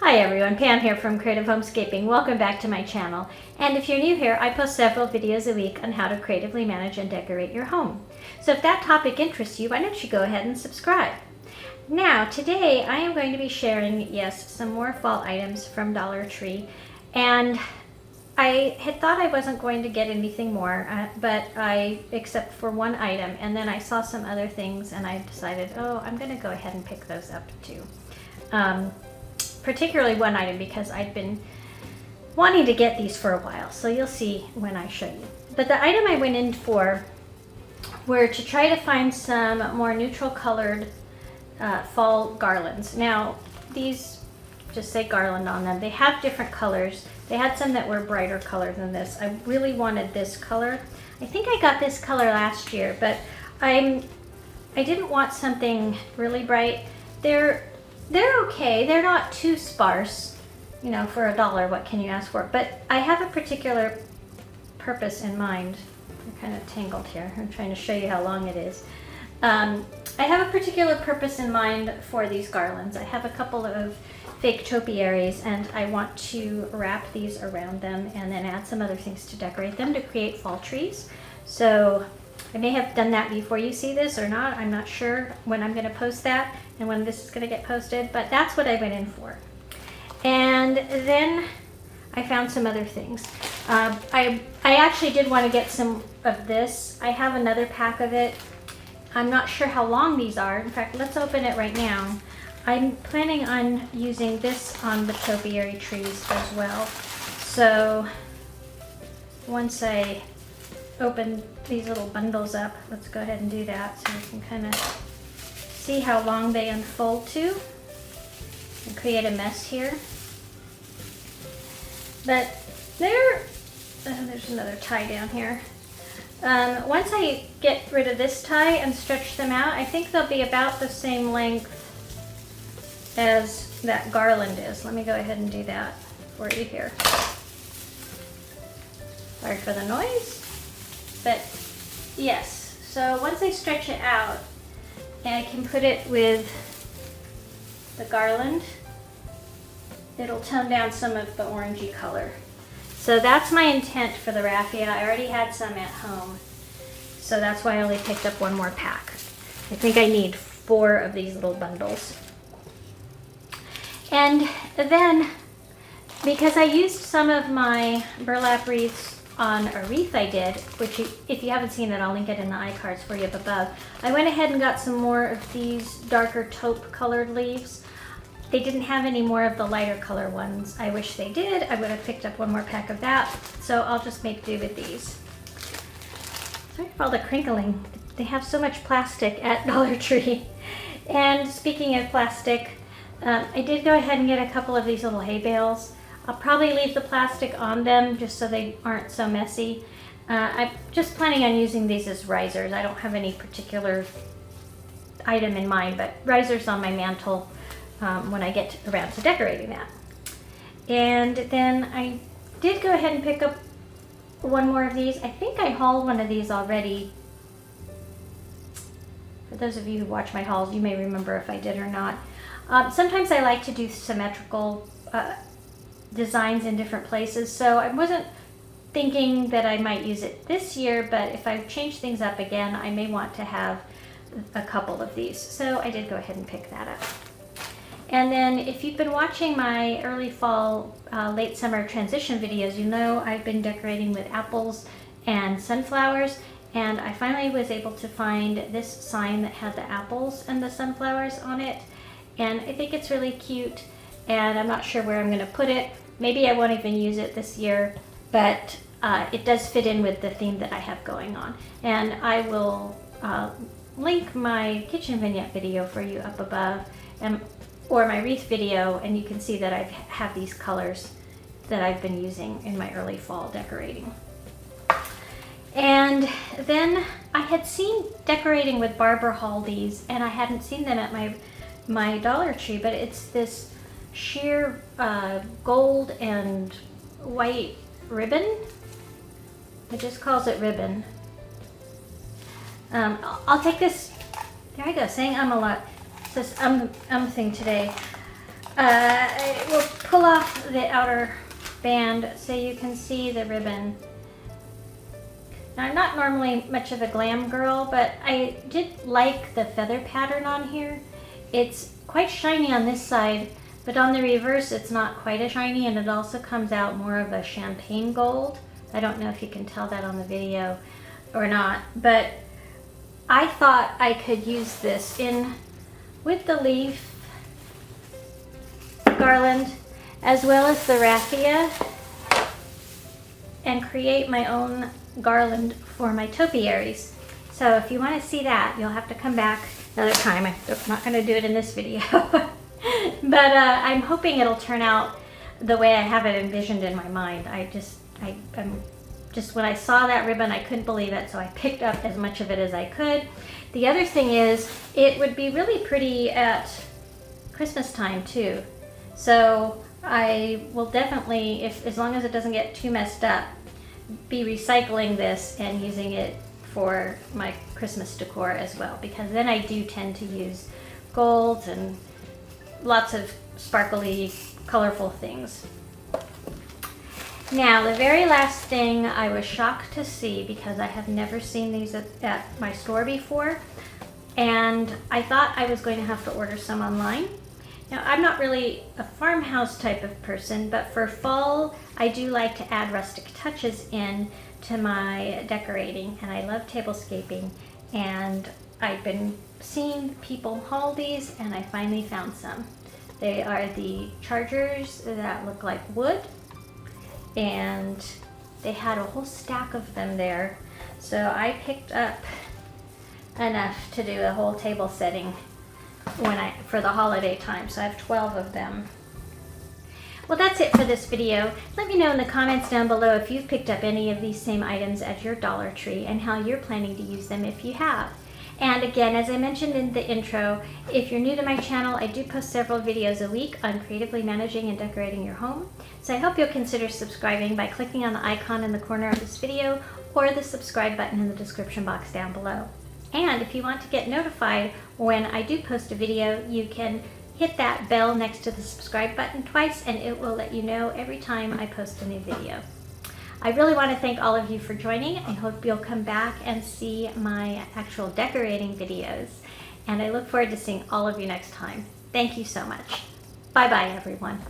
Hi everyone, Pam here from Creative Homescaping. Welcome back to my channel. And if you're new here, I post several videos a week on how to creatively manage and decorate your home. So if that topic interests you, why don't you go ahead and subscribe? Now, today I am going to be sharing, yes, some more fall items from Dollar Tree. And I had thought I wasn't going to get anything more, except for one item. And then I saw some other things and I decided, oh, I'm going to go ahead and pick those up too. Particularly one item because I've been wanting to get these for a while, so you'll see when I show you. But the item I went in for were to try to find some more neutral colored fall garlands. Now these just say garland on them. They have different colors. They had some that were brighter color than this. I really wanted this color. I think I got this color last year, but I didn't want something really bright. They're okay. They're not too sparse. You know, for $1, what can you ask for? But I have a particular purpose in mind. I'm kind of tangled here. I'm trying to show you how long it is. I have a particular purpose in mind for these garlands. I have a couple of fake topiaries and I want to wrap these around them and then add some other things to decorate them to create fall trees. So I may have done that before you see this or not. I'm not sure when I'm going to post that and when this is going to get posted, but that's what I went in for. And then I found some other things. I actually did want to get some of this. I have another pack of it. I'm not sure how long these are. In fact, let's open it right now. I'm planning on using this on the topiary trees as well. So once I open these little bundles up, let's go ahead and do that so we can kind of see how long they unfold to and create a mess here. But there's another tie down here. Once I get rid of this tie and stretch them out, I think they'll be about the same length as that garland is. Let me go ahead and do that for you here. Sorry for the noise. But yes, so once I stretch it out, and I can put it with the garland, it'll tone down some of the orangey color. So that's my intent for the raffia. I already had some at home, so that's why I only picked up one more pack. I think I need 4 of these little bundles. And then, because I used some of my burlap wreaths on a wreath I did, which if you haven't seen it, I'll link it in the iCards for you up above. I went ahead and got some more of these darker taupe colored leaves. They didn't have any more of the lighter color ones. I wish they did. I would have picked up one more pack of that. So I'll just make do with these. Sorry for all the crinkling. They have so much plastic at Dollar Tree. And speaking of plastic, I did go ahead and get a couple of these little hay bales. I'll probably leave the plastic on them just so they aren't so messy. I'm just planning on using these as risers. I don't have any particular item in mind, but risers on my mantle when I get around to decorating that. And then I did go ahead and pick up one more of these. I think I hauled one of these already. For those of you who watch my hauls, you may remember if I did or not. Sometimes I like to do symmetrical designs in different places, so I wasn't thinking that I might use it this year, but if I change things up again, I may want to have a couple of these. So I did go ahead and pick that up. And then if you've been watching my early fall, late summer transition videos, you know I've been decorating with apples and sunflowers, and I finally was able to find this sign that had the apples and the sunflowers on it, and I think it's really cute. And I'm not sure where I'm going to put it. Maybe I won't even use it this year, but it does fit in with the theme that I have going on. And I will link my kitchen vignette video for you up above, or my wreath video, and you can see that I have these colors that I've been using in my early fall decorating. And then I had seen decorating with Barber Haldies, and I hadn't seen them at my Dollar Tree, but it's this sheer gold and white ribbon. It just calls it ribbon. I'll take this. There I go, saying a lot. It's this thing today. We'll pull off the outer band so you can see the ribbon. Now, I'm not normally much of a glam girl, but I did like the feather pattern on here. It's quite shiny on this side, but on the reverse it's not quite as shiny, and it also comes out more of a champagne gold. I don't know if you can tell that on the video or not, but I thought I could use this in with the leaf garland as well as the raffia and create my own garland for my topiaries. So if you want to see that, you'll have to come back another time. I'm not going to do it in this video. But I'm hoping it'll turn out the way I have it envisioned in my mind. I'm just when I saw that ribbon, I couldn't believe it, so I picked up as much of it as I could. The other thing is, it would be really pretty at Christmas time too. So I will definitely, as long as it doesn't get too messed up, be recycling this and using it for my Christmas decor as well, because then I do tend to use golds and lots of sparkly, colorful things. Now, the very last thing I was shocked to see, because I have never seen these at my store before, and I thought I was going to have to order some online. Now, I'm not really a farmhouse type of person, but for fall, I do like to add rustic touches in to my decorating, and I love tablescaping, and I've been seeing people haul these, and I finally found some. They are the chargers that look like wood, and they had a whole stack of them there. So I picked up enough to do a whole table setting for the holiday time. So I have 12 of them. Well, that's it for this video. Let me know in the comments down below if you've picked up any of these same items at your Dollar Tree and how you're planning to use them if you have. And again, as I mentioned in the intro, if you're new to my channel, I do post several videos a week on creatively managing and decorating your home. So I hope you'll consider subscribing by clicking on the icon in the corner of this video or the subscribe button in the description box down below. And if you want to get notified when I do post a video, you can hit that bell next to the subscribe button twice, and it will let you know every time I post a new video. I really want to thank all of you for joining. I hope you'll come back and see my actual decorating videos. And I look forward to seeing all of you next time. Thank you so much. Bye-bye, everyone.